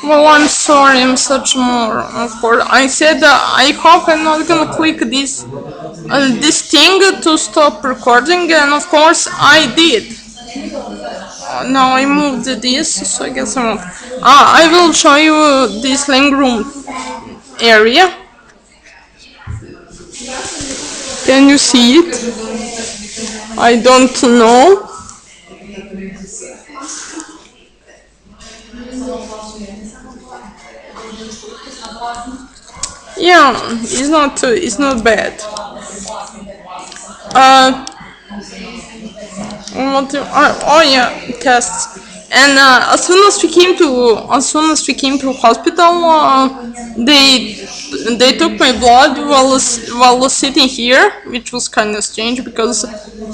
Well, I'm sorry, I'm such more. Of course, I said I hope I'm not gonna click this thing to stop recording, and of course I did. Now I moved this, so I guess I won't. I will show you this living room area. Can you see it? I don't know. Yeah, it's not bad. Uh, oh yeah, tests. And as soon as we came to hospital, they took my blood while sitting here, which was kind of strange because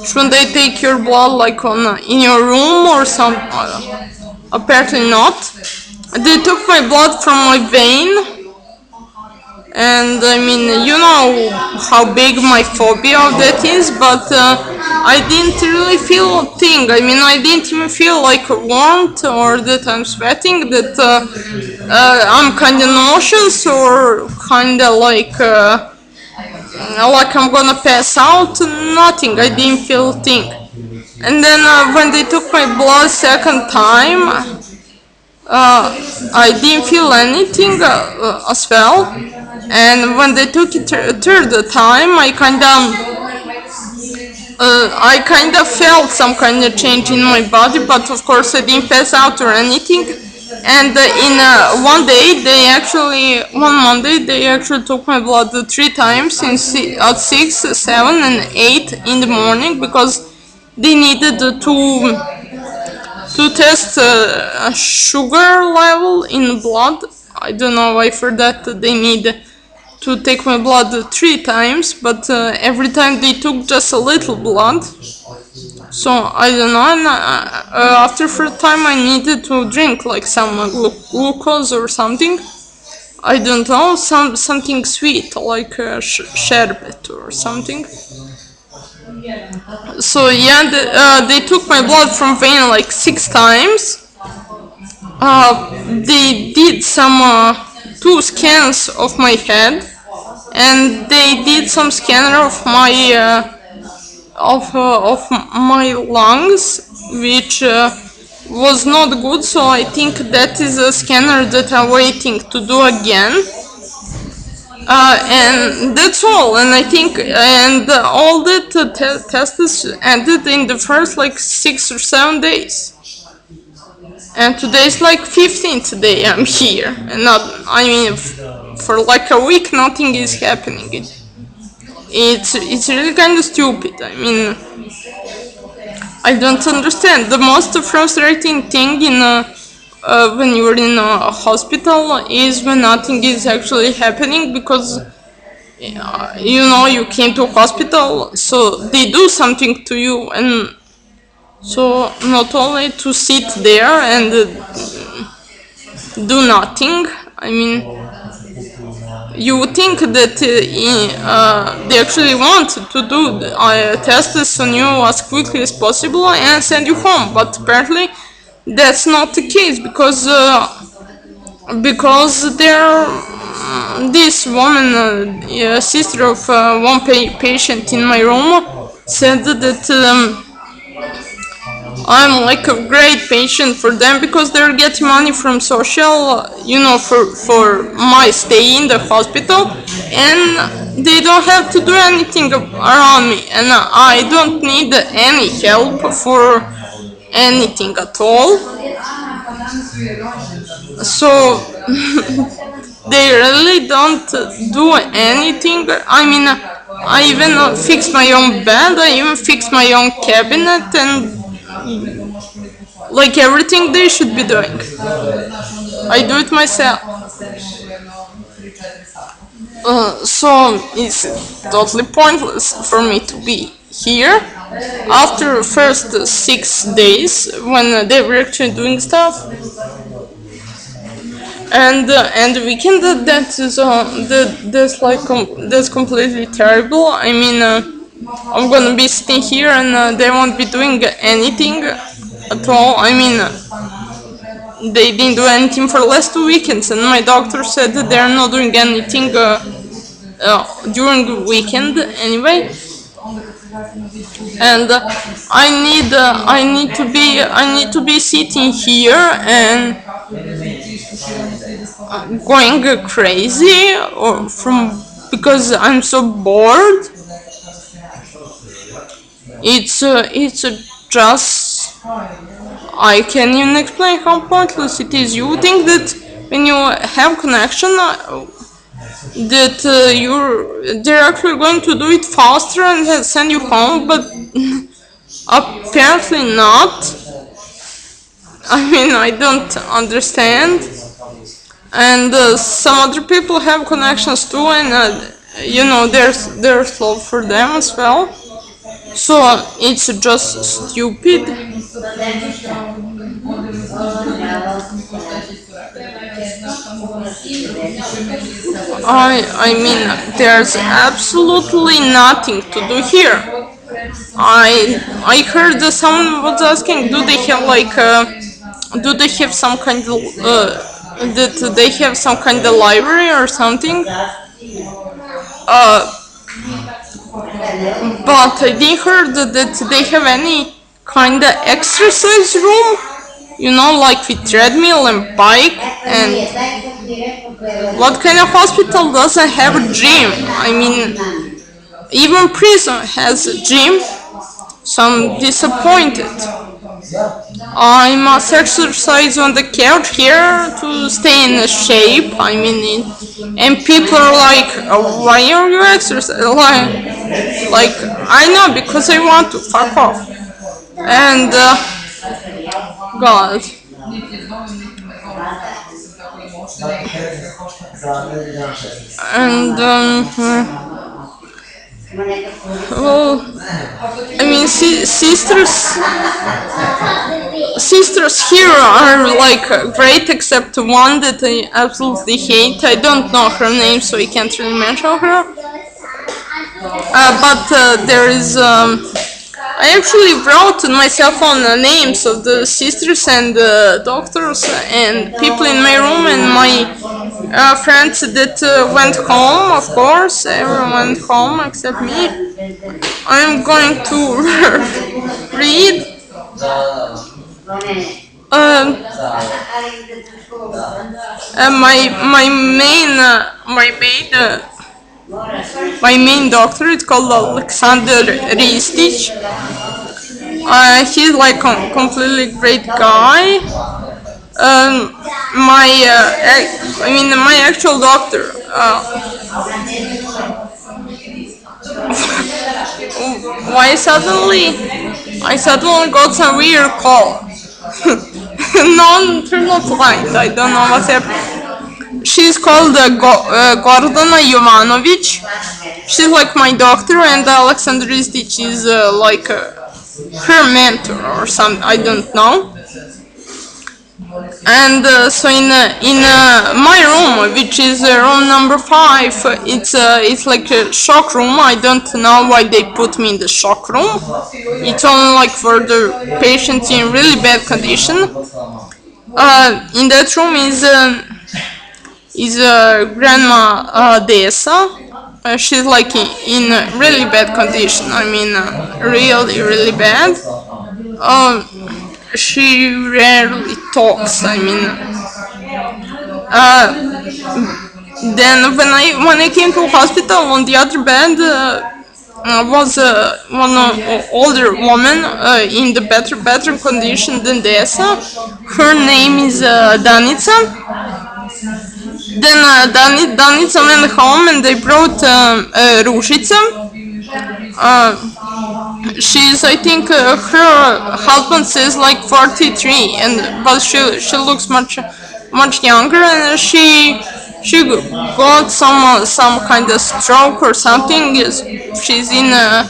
shouldn't they take your blood like on in your room or some? Apparently not. They took my blood from my vein. And I mean, you know how big my phobia of that is, but I didn't really feel a thing. I mean, I didn't even feel like warmth or that I'm sweating, that I'm kind of nauseous or kind of like I'm gonna pass out. Nothing. I didn't feel a thing. And then when they took my blood second time, I didn't feel anything as well. And when they took it third time, I kind of felt some kind of change in my body, but of course I didn't pass out or anything. And in one Monday, they actually took my blood 3 times at 6, 7, and 8 in the morning because they needed to test sugar level in blood. I don't know why for that they need to take my blood 3 times, but every time they took just a little blood. So I don't know. And after first time I needed to drink like some glucose or something. I don't know, something sweet like sherbet or something. So yeah, they took my blood from vein like 6 times. They did some 2 scans of my head, and they did some scanner of my lungs, which was not good. So I think that is a scanner that I'm waiting to do again. And that's all. And I think all that tests ended in the first like 6 or 7 days. And today's like 15th day I'm here, and for like a week nothing is happening. It's really kind of stupid. I mean, I don't understand. The most frustrating thing when you're in a hospital is when nothing is actually happening, because you came to a hospital, so they do something to you, and so not only to sit there and do nothing. I mean, you would think that they actually want to do tests on you as quickly as possible and send you home, but apparently that's not the case, because this woman, sister of one patient in my room, said that I'm like a great patient for them because they're getting money from social, for my stay in the hospital, and they don't have to do anything around me, and I don't need any help for anything at all. So they really don't do anything. I mean, I even fix my own bed, I even fix my own cabinet, and like everything they should be doing, I do it myself. So it's totally pointless for me to be here after first 6 days when they were actually doing stuff, and the weekend that's completely terrible. I mean, I'm gonna be sitting here and they won't be doing anything at all. I mean, they didn't do anything for the last 2 weekends, and my doctor said that they're not doing anything during the weekend anyway. And I need to be sitting here and going crazy or from because I'm so bored. It's just I can't even explain how pointless it is. You would think that when you have connection, that they're actually going to do it faster and send you home, but apparently not. I mean, I don't understand. And some other people have connections too, and they're slow for them as well. So it's just stupid. I mean, there's absolutely nothing to do here. I heard that someone was asking, do they have some kind of that they have some kind of library or something? But I didn't heard that they have any kind of exercise room, like with treadmill and bike. And what kind of hospital doesn't have a gym? I mean, even prison has a gym, so I'm disappointed. I must exercise on the couch here to stay in shape. I mean, and people are like, why are you exercising? Like, I know, because I want to. Fuck off. And, God. And, well, I mean, sisters here are like great, except one that I absolutely hate. I don't know her name, so I can't really mention her. But there is. I actually wrote on my cell phone the names of the sisters and doctors and people in my room and my friends that went home. Of course, everyone went home except me. I'm going to read. My main doctor is called Alexander Ristic. He's like a completely great guy. My actual doctor. Why I suddenly got some weird call. Turn off light. I don't know what's happening. She's called Gordana Jovanovic. She's like my doctor, and Alexander Ristic is like her mentor or something. I don't know. And so in my room, which is room number 5, it's like a shock room. I don't know why they put me in the shock room. It's only like for the patients in really bad condition. In that room is grandma Desa. She's like in really bad condition. I mean, really bad. She rarely talks. I mean, then when I came to the hospital, on the other bed was one older woman in the better condition than Desa. Her name is Danica. Then Danica went home and they brought Ružica. She's, I think, her husband says like 43, but she looks much younger, and she got some kind of stroke or something. She's in a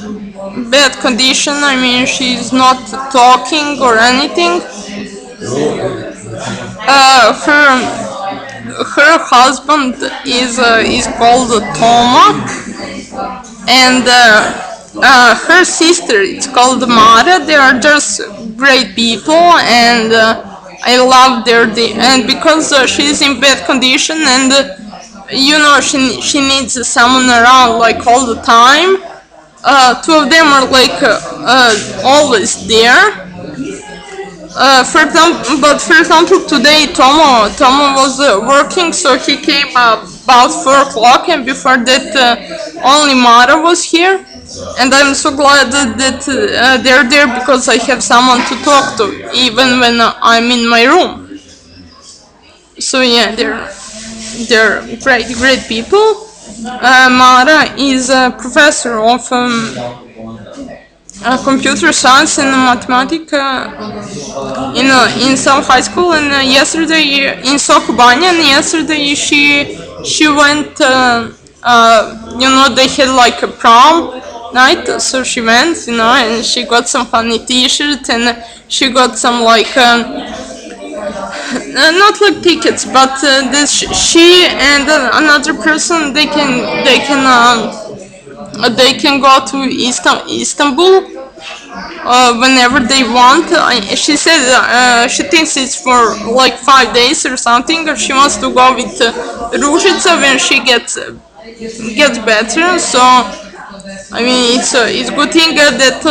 bad condition. I mean, she's not talking or anything. Her husband is called Tomak, and her sister, it's called Mara. They are just great people, and I love their day, and because she's in bad condition, and she needs someone around like all the time. Two of them are like always there. For example, today Tomo was working, so he came about 4 o'clock, and before that, only Mara was here. And I'm so glad that they're there because I have someone to talk to, even when I'm in my room. So yeah, they're great people. Mara is a professor of computer science and mathematics in some high school, and yesterday in Sokubanya, and yesterday she went. They had like a prom night, so she went, and she got some funny T-shirt, and she got some like not like tickets, but she and another person they can go to Istanbul whenever they want. She said she thinks it's for like 5 days or something, or she wants to go with Ružica when she gets better. So I mean, it's good thing that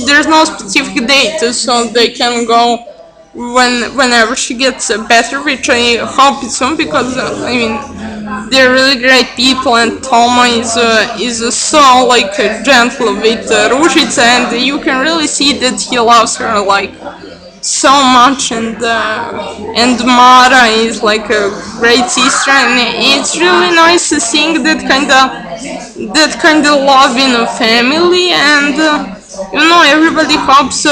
there's no specific date, so they can go whenever she gets better, which I hope is soon, because I mean, they're really great people, and Toma is so like gentle with Ružica, and you can really see that he loves her like so much, and Mara is like a great sister, and it's really nice to seeing that kind of love in a family, and everybody hopes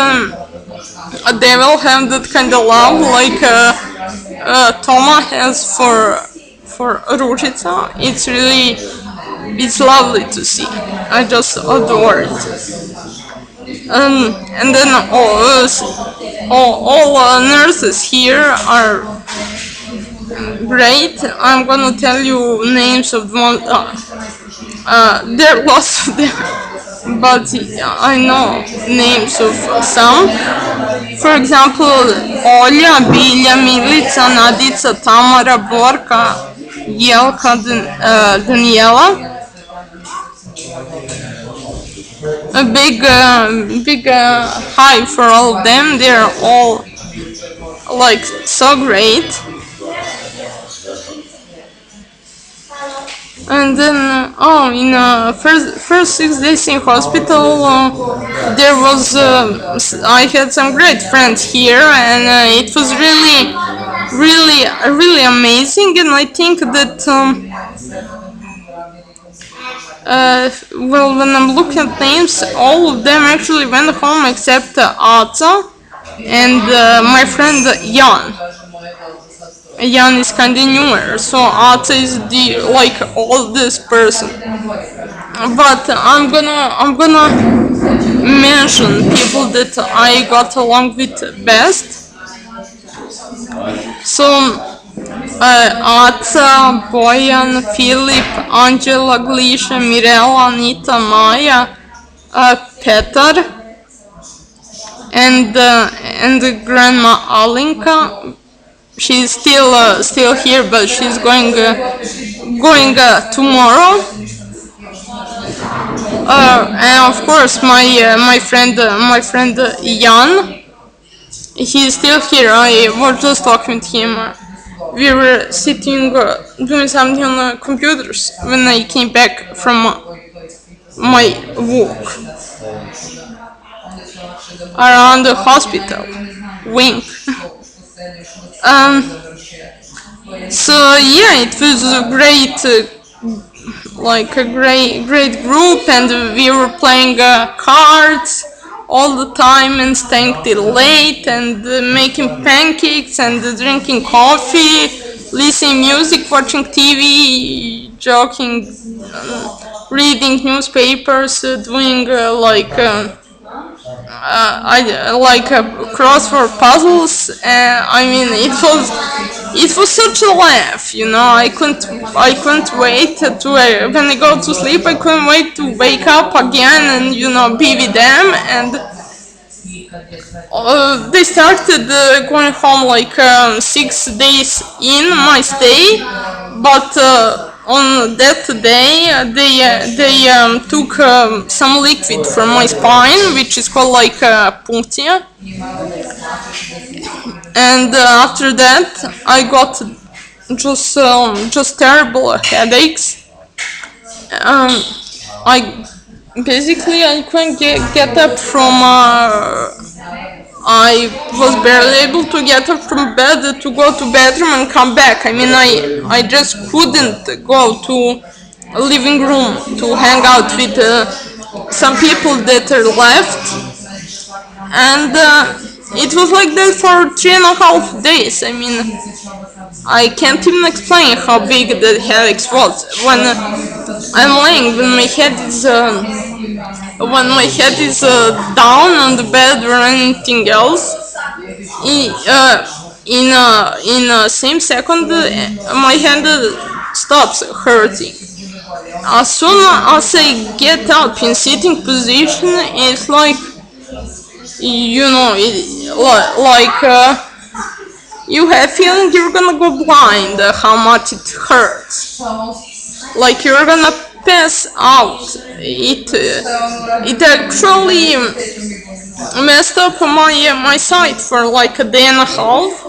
they will have that kind of love like Toma has for Ružica. It's lovely to see. I just adore it. And then all nurses here are great. I'm gonna tell you names of one. There are lots of them, but I know names of some. For example, Olja, Bilja, Milica, Nadica, Tamara, Borka, Jelka, Daniela. A big hi for all of them. They're all like so great. And then in first 6 days in hospital, there was I had some great friends here, and it was really amazing. And I think that when I'm looking at names, all of them actually went home except Ata and my friend Jan. Jan is kinda newer, so Ata is the like oldest person. But I'm gonna mention people that I got along with best. So Ata, Bojan, Filip, Angela, Glisha, Mirela, Anita, Maja, Petar, and Grandma Alinka. She's still here, but she's going tomorrow. And of course, my friend Jan. He's still here. I was just talking with him. We were sitting doing something on the computers when I came back from my walk around the hospital wing. So yeah, it was a great, like a great group, and we were playing cards all the time and staying till late, and making pancakes and drinking coffee, listening music, watching TV, joking, reading newspapers, doing crossword puzzles. I mean, it was such a laugh, I couldn't wait to when I go to sleep. I couldn't wait to wake up again and be with them, They started going home like 6 days in my stay, but on that day they took some liquid from my spine, which is called like punctia, and after that I got just terrible headaches. I basically I couldn't get up from. I was barely able to get up from bed to go to bedroom and come back. I mean, I just couldn't go to a living room to hang out with some people that are left, and it was like that for 3.5 days. I mean, I can't even explain how big the headaches was. When I'm laying, when my head is down on the bed or anything else, in a same second, my hand stops hurting. As soon as I get up in sitting position, it's like, you have feeling you're gonna go blind. How much it hurts, like you're gonna pass out. It actually messed up my sight for like a day and a half.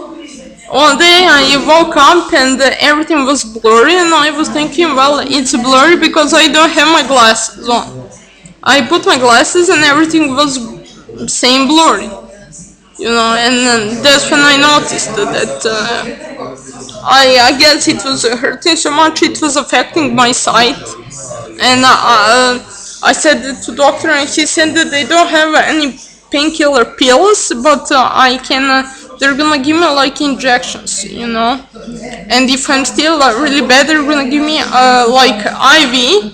One day I woke up and everything was blurry, and I was thinking, well, it's blurry because I don't have my glasses on. I put my glasses and everything was same blurry, and that's when I noticed that I guess it was hurting so much, it was affecting my sight. And I said it to doctor, and he said that they don't have any painkiller pills, but I can. They're gonna give me like injections, and if I'm still really bad, they're gonna give me like IV,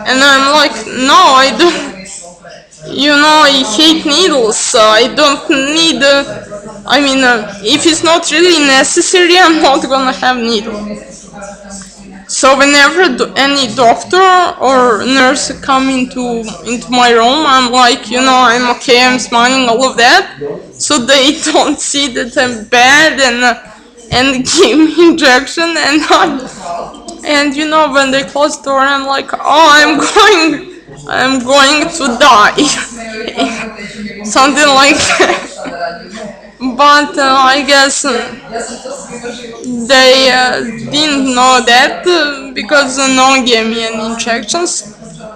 and I'm like, no, I don't. I hate needles, so I don't need. If it's not really necessary, I'm not gonna have needles. So whenever any doctor or nurse come into my room, I'm like, I'm okay, I'm smiling, all of that, so they don't see that I'm bad and give me injection, and when they close the door, I'm like, oh, I'm going to die, something like that. But I guess they didn't know that because no one gave me any injections.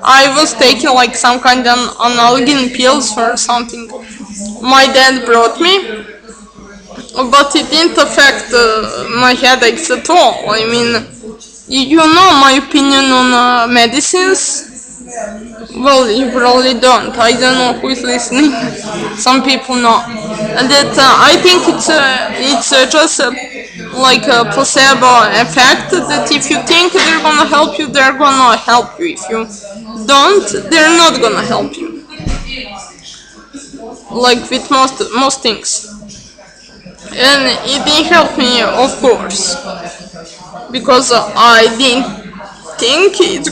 I was taking like some kind of analgin pills or something my dad brought me, but it didn't affect my headaches at all. I mean, my opinion on medicines. Well, you probably don't. I don't know who is listening. Some people know. And that I think it's just like a placebo effect. That if you think they're gonna help you, they're gonna help you. If you don't, they're not gonna help you. Like with most things. And it didn't help me, of course, because I didn't think it's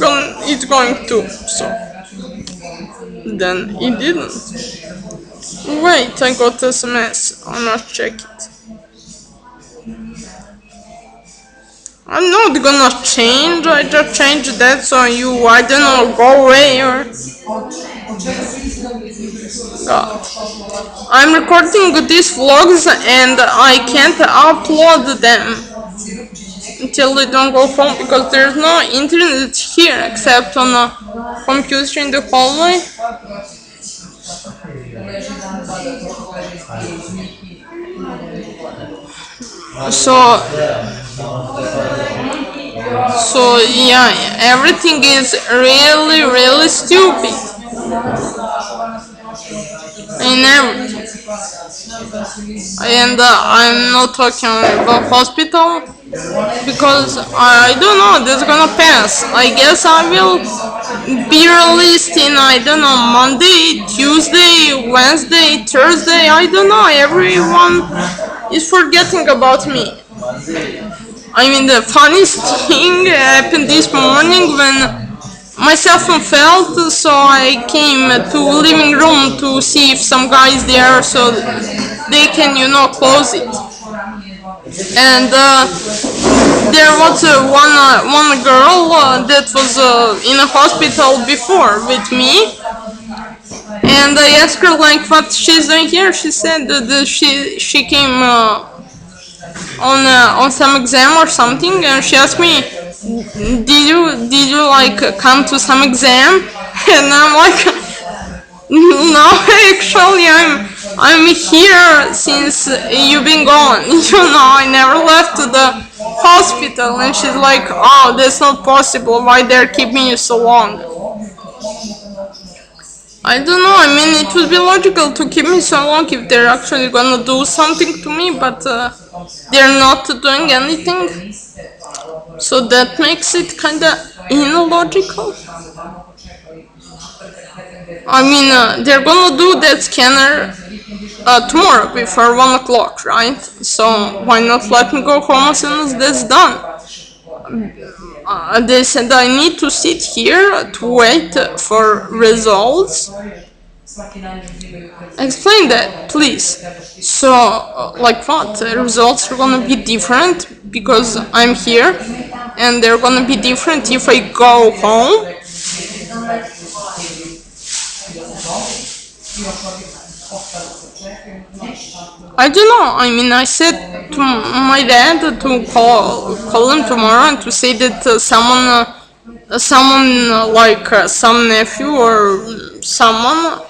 going to. So then it didn't. Wait, I got SMS. I must check it. I'm not gonna change. I just changed that so I don't know, go away or. God. I'm recording these vlogs and I can't upload them until they don't go home because there's no internet here except on a computer in the hallway. So yeah, everything is really stupid. In everything. And I'm not talking about hospital because I don't know, that's gonna pass. I guess I will be released in, I don't know, Monday, Tuesday, Wednesday, Thursday, I don't know. Everyone is forgetting about me. I mean, the funniest thing happened this morning when my cell phone failed, so I came to living room to see if some guys there, so they can, close it. And there was one girl that was in a hospital before with me, and I asked her like what she's doing here. She said that she came on some exam or something, and she asked me, did you like come to some exam? And I'm like, no, actually I'm here since you've been gone. I never left the hospital. And she's like, oh, that's not possible. Why they're keeping you so long? I don't know. I mean, it would be logical to keep me so long if they're actually gonna do something to me, but they're not doing anything. So that makes it kinda illogical. I mean, they're gonna do that scanner tomorrow before 1 o'clock, right? So why not let me go home as soon as that's done? They said I need to sit here to wait for results. Explain that, please. So, like what? The results are gonna be different because I'm here, and they're gonna be different if I go home. I don't know. I mean, I said to my dad to call him tomorrow and to say that someone like some nephew or someone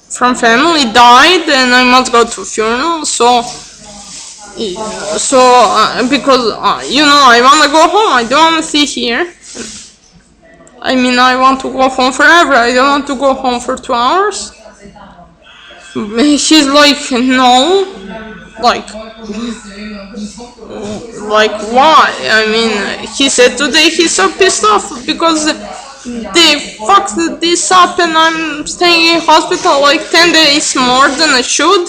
from family died, and I must go to funeral. So because I wanna go home. I don't wanna stay here. I mean, I want to go home forever. I don't want to go home for 2 hours. He's like, no, like why? I mean, he said today he's so pissed off because they fucked this up, and I'm staying in hospital like 10 days more than I should,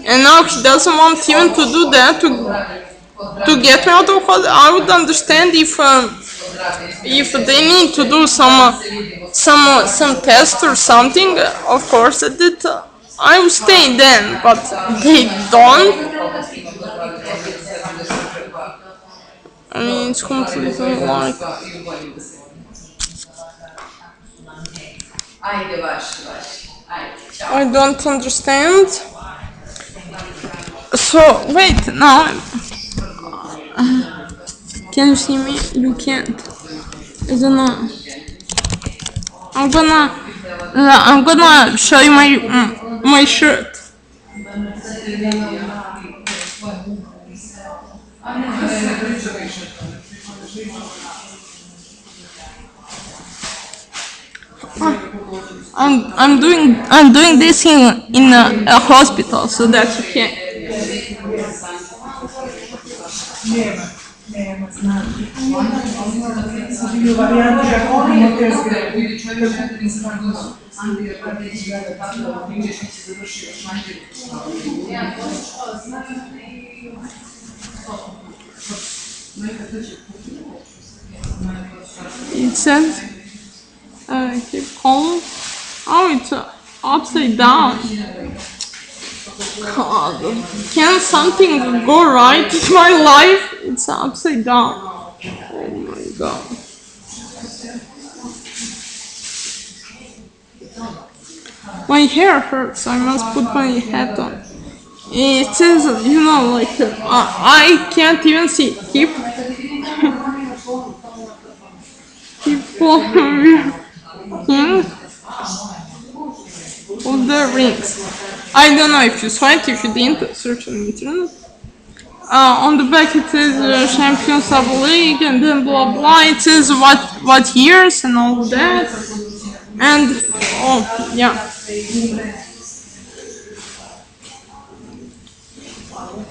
and now he doesn't want even to do that to get me out of hospital. I would understand if they need to do some test or something. Of course, that I will stay then, but they don't. I mean, it's completely like. I don't understand. So, wait, now. Can you see me? You can't. I don't know. I'm gonna show you my shirt. I'm doing this in a hospital, so that's okay. It says keep calm. Oh, it's upside down. God, can something go right in my life? It's upside down. Oh my god. My hair hurts. I must put my hat on. It says, like I can't even see. Keep king of the rings. I don't know if you saw it. If you didn't, search on the internet. On the back it says Champions of the League, and then blah blah. It says what years and all of that. And oh yeah.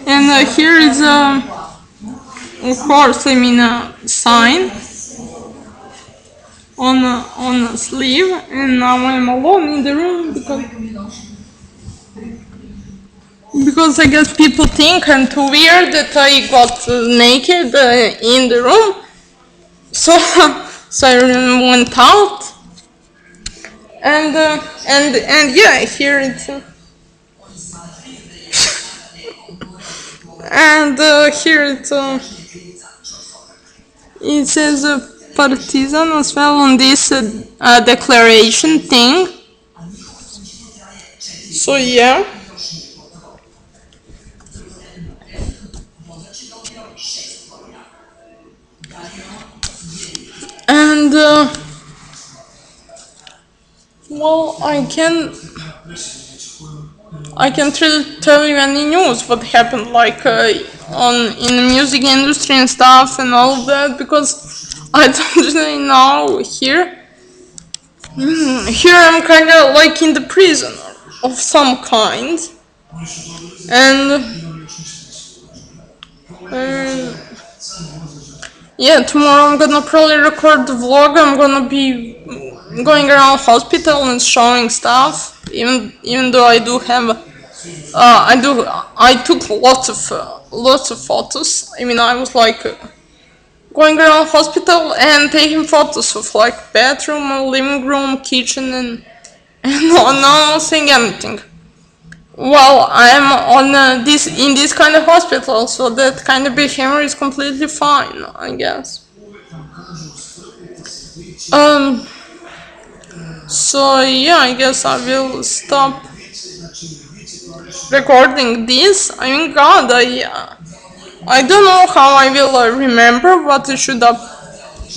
And here is of course, I mean a sign on a sleeve, and now I'm alone in the room because I guess people think I'm too weird that I got naked in the room. So I went out, And yeah, here it's and here it says partisan as well on this declaration thing. So yeah. And well, I can tell you any news what happened like on in the music industry and stuff and all of that because I don't really know here. Here I'm kind of like in the prison of some kind, and yeah, tomorrow I'm gonna probably record the vlog. I'm gonna be going around hospital and showing stuff. Even though I do have, I took lots of photos. I mean, I was like going around hospital and taking photos of like bathroom, living room, kitchen, and not saying anything. Well, I'm on this in this kind of hospital, so that kind of behavior is completely fine, I guess. Um. So yeah, I guess I will stop recording this. I mean, God, I don't know how I will remember what I should have.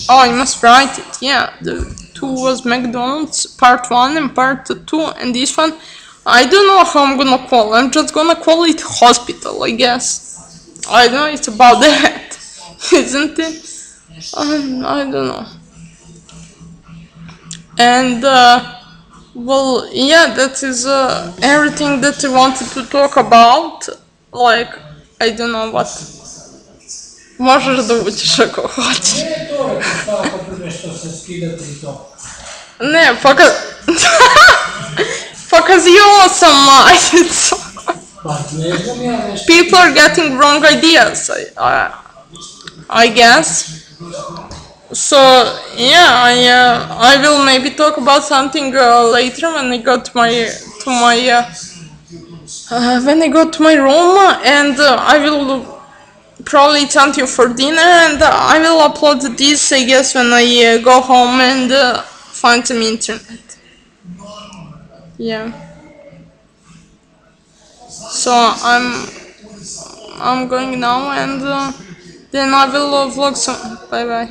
Oh, I must write it. Yeah, the two was McDonald's part one and part two, and this one. I don't know how I'm gonna call. I'm just gonna call it hospital, I guess. I don't know. It's about that, isn't it? I don't know. And well, yeah, that is everything that I wanted to talk about. Like, I don't know what. Можеш да учиш ако хочеш. Не, because you also might. People are getting wrong ideas, I guess. So yeah, I will maybe talk about something later when I go to my room, and I will probably eat something for dinner, and I will upload this, I guess, when I go home and find some internet. Yeah. So I'm going now, and then I will vlog some. Bye bye.